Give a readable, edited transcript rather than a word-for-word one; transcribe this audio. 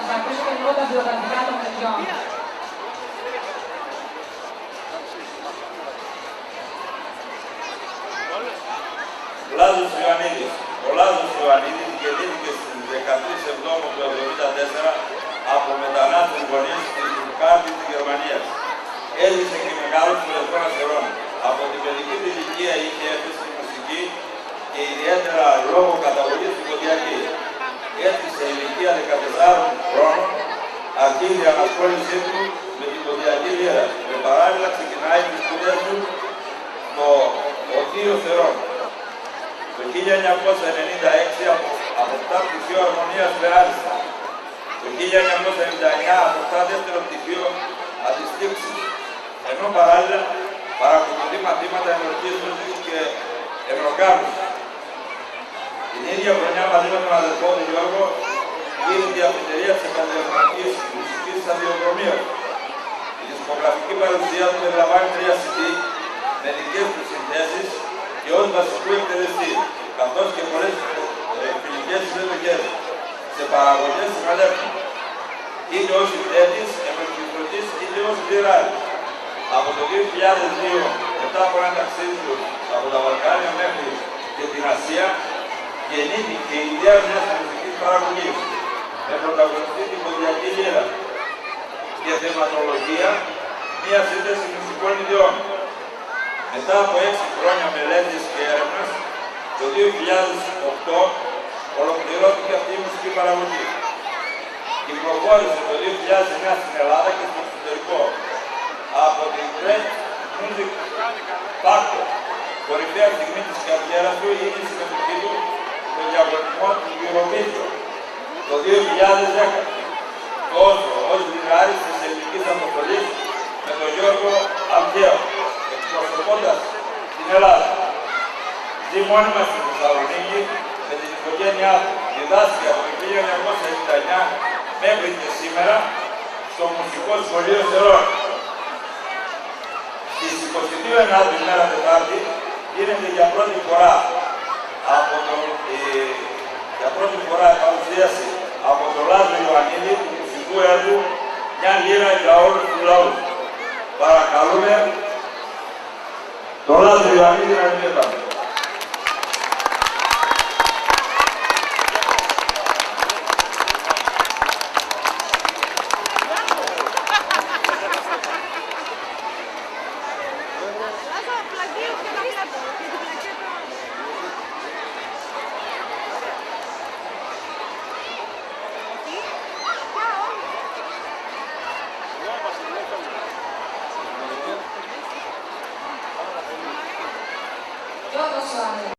Θα ακούσουμε λίγο τα βιογραφικά των παιδιών. Λάζος Ιωαννίδης. Ο Λάζος Ιωαννίδης γεννήθηκε στις 13 Σεπτέμβρη του 1974 από μετανάστες γονείς της Στουτγκάρτης της Γερμανίας. Έζησε και μεγάλωσε στο Λευκό Αστερών. Από την παιδική του ηλικία είχε έπεσει στη μουσική και ιδιαίτερα λόγω καταγωγής του Κοντιακή. Έτσι σε ηλικία 14 χρόνων αρχίζει η ανασχόλησή του με την Κοντιακή λύρα και παράλληλα ξεκινάει τις σπουδές του στο Οδείο Θερών. Το 1996 αποκτά πτυχίο αρμονίας Φεάριστα. Το 1999 αποκτά δεύτερο πτυχίο αντιστήξης, ενώ παράλληλα παρακολουθεί μαθήματα ενορκής μουσικής και ευρωκάμους. Την ίδια χρονιά μαζί με τον αδελφό του Γιώργο γίνεται η αφιτερία της επαγγελματικής μουσικής σταδιοδρομίας. Η δισκογραφική παρουσία του περιλαμβάνει 3 CD με δικές του συνθέσεις και ως βασικού εκτελεστή, καθώς και πολλές φιλικές συμμετοχές σε παραγωγές συμμετέχουν, είτε ως συνθέτης, εμφανιστρωτής, είτε ως πληράρης. Από το 2002, μετά από ένα ταξίδι του από τα Βαλκάνια μέχρι και την Ασία, γεννήθηκε η ιδέα μιας μουσικής παραγωγής, με πρωταγωνιστή την Κοντιακή λύρα και θεματολογία μια σύνθεση μουσικών ιδιών. Μετά από 6 χρόνια μελέτης και έρευνας, το 2008 ολοκληρώθηκε αυτή η μουσική παραγωγή. Κυκλοφόρησε το 2009 στην Ελλάδα και στο εξωτερικό από την Great Music Factor. Κορυφαία στιγμή της καριέρας του είναι η συμμετοχή του στο διαγωνισμό του Eurovision το 2010. Τόσο ως λιράρης της ελληνικής αποστολής με τον Γιώργο Αλκαίο, εκπροσωπώντας την Ελλάδα. Ζει μόνιμα στη Θεσσαλονίκη με την οικογένειά του. Διδάσκει από το 1999 μέχρι και σήμερα στο Μουσικό Σχολείο Θερών. Στις 22 Ενάτου ημέρα Τετάρτη γίνεται για πρώτη φορά παρουσίαση από τον Λάζο Ιωαννίδη του μουσικού έργου «Μια λύρα για όλους τους λαούς». Παρακαλούμε